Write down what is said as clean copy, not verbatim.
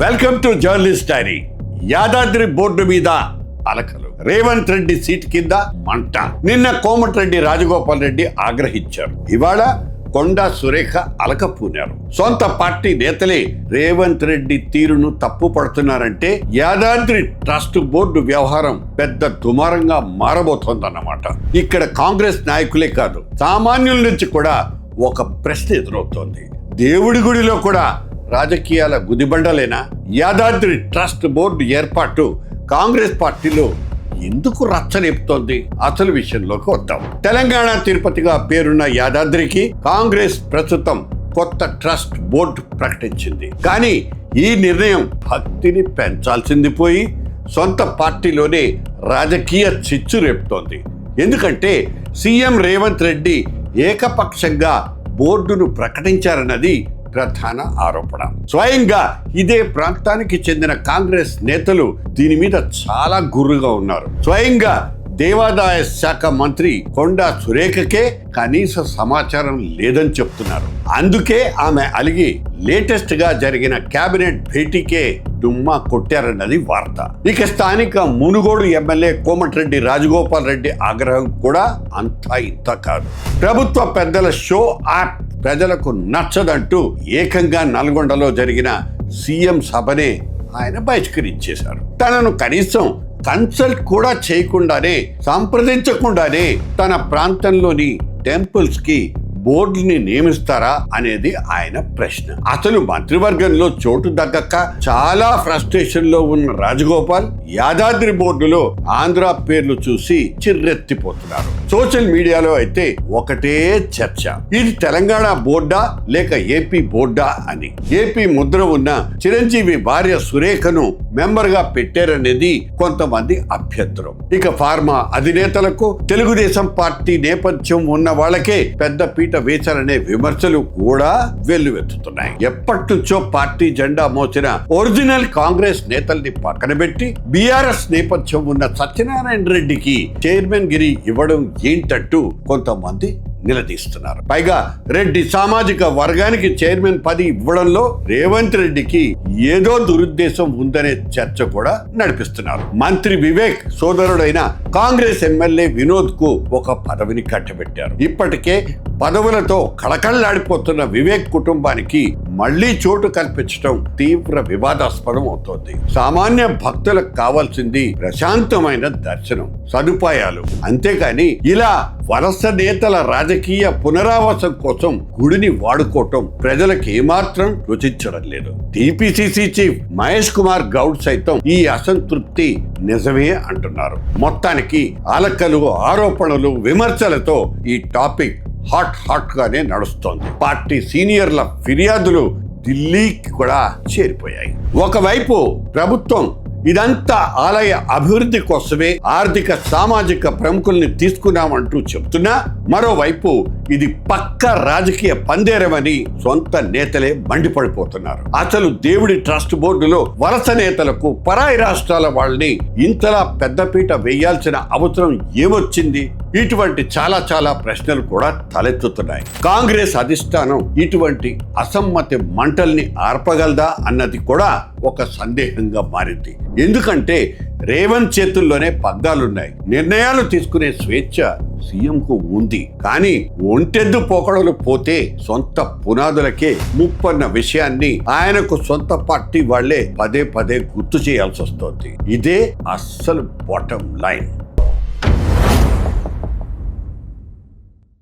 Welcome to journalist dairy. Yadadri board మీద అలకలు, Revanth Reddy seat కింద మంట. నిన్న కోమటిరెడ్డి రాజగోపాల్ రెడ్డి ఆగ్రహించారు, ఇవాళ కొండా సురేఖ అలకపూనారు. సొంత పార్టీ నేతలే రేవంత్ రెడ్డి తీరును తప్పు పడుతున్నారంటే యాదాద్రి ట్రస్ట్ బోర్డు వ్యవహారం పెద్ద దుమారంగా మారబోతోందన్నమాట. ఇక్కడ కాంగ్రెస్ నాయకులే కాదు, సామాన్యుల నుంచి కూడా ఒక ప్రశ్న ఎదురవుతోంది. దేవుడి గుడిలో కూడా రాజకీయాల గుదిబండలేనా? యాదాద్రి ట్రస్ట్ బోర్డు ఏర్పాటు కాంగ్రెస్ పార్టీలో ఎందుకు రచ్చలేపుతోంది? అసలు విషయంలోకి వద్దాం. తెలంగాణ తిరుపతిగా పేరున్న యాదాద్రికి కాంగ్రెస్ ప్రస్తుతం కొత్త ట్రస్ట్ బోర్డు ప్రకటించింది. కానీ ఈ నిర్ణయం భక్తిని పెంచాల్సింది పోయి సొంత పార్టీలోనే రాజకీయ చిచ్చు రేపుతోంది. ఎందుకంటే సీఎం రేవంత్ రెడ్డి ఏకపక్షంగా బోర్డును ప్రకటించారన్నది ప్రధాన ఆరోపణ. స్వయంగా ఇదే ప్రాంతానికి చెందిన కాంగ్రెస్ నేతలు దీని మీద చాలా గుర్రుగా ఉన్నారు. స్వయంగా దేవాదాయ శాఖ మంత్రి కొండా సురేఖకే కనీస సమాచారం లేదని చెప్తున్నారు. అందుకే ఆమె అలిగి లేటెస్ట్ గా జరిగిన కేబినెట్ భేటీకే డుమ్మా కొట్టారన్నది వార్త. ఇక స్థానిక మునుగోడు ఎమ్మెల్యే కోమటిరెడ్డి రాజగోపాల్ రెడ్డి ఆగ్రహం కూడా అంతా ఇంత కాదు. ప్రభుత్వ పెద్దల షో యాప్ ప్రజలకు నచ్చదంటూ ఏకంగా నల్గొండలో జరిగిన సీఎం సభనే ఆయన బహిష్కరించేశారు. తనను కనీసం కన్సల్ట్ కూడా చేయకుండానే, సంప్రదించకుండానే తన ప్రాంతంలోని టెంపుల్స్ కి బోర్డుని నియమిస్తారా అనేది ఆయన ప్రశ్న. అసలు మంత్రివర్గంలో చోటు దక్కక చాలా ఫ్రస్ట్రేషన్ లో ఉన్న రాజగోపాల్ యాదాద్రి బోర్డులో ఆంధ్ర పేర్లు చూసి చిర్రెత్తిపోతున్నారు. సోషల్ మీడియాలో అయితే ఒకటే చర్చ, ఇది తెలంగాణ బోర్డా లేక ఏపీ బోర్డా అని. ఏపీ ముద్ర ఉన్న చిరంజీవి భార్య సురేఖను మెంబర్ గా పెట్టారనేది కొంతమంది అభ్యంతరం. ఇక ఫార్మా అధినేతలకు తెలుగుదేశం పార్టీ నేపథ్యం ఉన్న వాళ్ళకే పెద్ద పీట వేశారనే విమర్శలు కూడా వెల్లువెత్తుతున్నాయి. ఎప్పటి నుంచో పార్టీ జెండా మోసిన ఒరిజినల్ కాంగ్రెస్ నేతల్ని పక్కన పెట్టి బీఆర్ఎస్ నేపథ్యం ఉన్న సత్యనారాయణ రెడ్డికి చైర్మన్ గిరి ఇవ్వడం ఏంటంటూ కొంతమంది నిలదీస్తున్నారు. పైగా రెడ్డి సామాజిక వర్గానికి చైర్మన్ పది ఇవ్వడంలో రేవంత్ రెడ్డికి ఏదో దురుద్దేశం ఉందనే చర్చ కూడా నడిపిస్తున్నారు. మంత్రి వివేక్ సోదరుడైన కాంగ్రెస్ ఎమ్మెల్యే వినోద్ కు ఒక పదవిని కట్టబెట్టారు. ఇప్పటికే పదవులతో కళకళలాడిపోతున్న వివేక్ కుటుంబానికి మళ్లీ చోటు కల్పించడం తీవ్ర వివాదాస్పదం అవుతోంది. సామాన్య భక్తులకు కావాల్సింది ప్రశాంతమైన దర్శనం, సదుపాయాలు. అంతేకాని ఇలా వలస నేతల రాజకీయ పునరావాసం కోసం గుడిని వాడుకోవటం ప్రజలకు ఏమాత్రం రుచించడం లేదు. టీపీసీసీ చీఫ్ మహేష్ కుమార్ గౌడ్ సైతం ఈ అసంతృప్తి నిజమే అంటున్నారు. మొత్తానికి అలకలు, ఆరోపణలు, విమర్శలతో ఈ టాపిక్ హాట్ గానే నడుస్తోంది. పార్టీ సీనియర్ల ఫిర్యాదులు ఢిల్లీకి కూడా చేరిపోయాయి. ఒకవైపు ప్రభుత్వం ఇదంతా ఆలయ అభివృద్ధి కోసమే ఆర్థిక సామాజిక ప్రముఖుల్ని తీసుకున్నామంటూ చెప్తున్నా, మరోవైపు ఇది పక్క రాజకీయ పందేరమని సొంత నేతలే మండిపడిపోతున్నారు. అసలు దేవుడి ట్రస్ట్ బోర్డులో వలస నేతలకు, పరాయి రాష్ట్రాల వాళ్ళని ఇంతలా పెద్దపీట వేయాల్సిన అవసరం ఏమొచ్చింది? ఇటువంటి చాలా ప్రశ్నలు కూడా తలెత్తుతున్నాయి. కాంగ్రెస్ అధిష్టానం ఇటువంటి అసమ్మతి మంటల్ని ఆర్పగలదా అన్నది కూడా ఒక సందేహంగా మారింది. ఎందుకంటే రేవంత్ చేతుల్లోనే పగ్గాలున్నాయి. నిర్ణయాలు తీసుకునే స్వేచ్ఛ సీఎంకు ఉంది. కానీ ఒంటెద్దు పోకడలు పోతే సొంత పునాదులకే ముప్పన్న విషయాన్ని ఆయనకు సొంత పార్టీ వాళ్లే పదే గుర్తు చేయాల్సి వస్తోంది. ఇదే అస్సలు బాటం లైన్.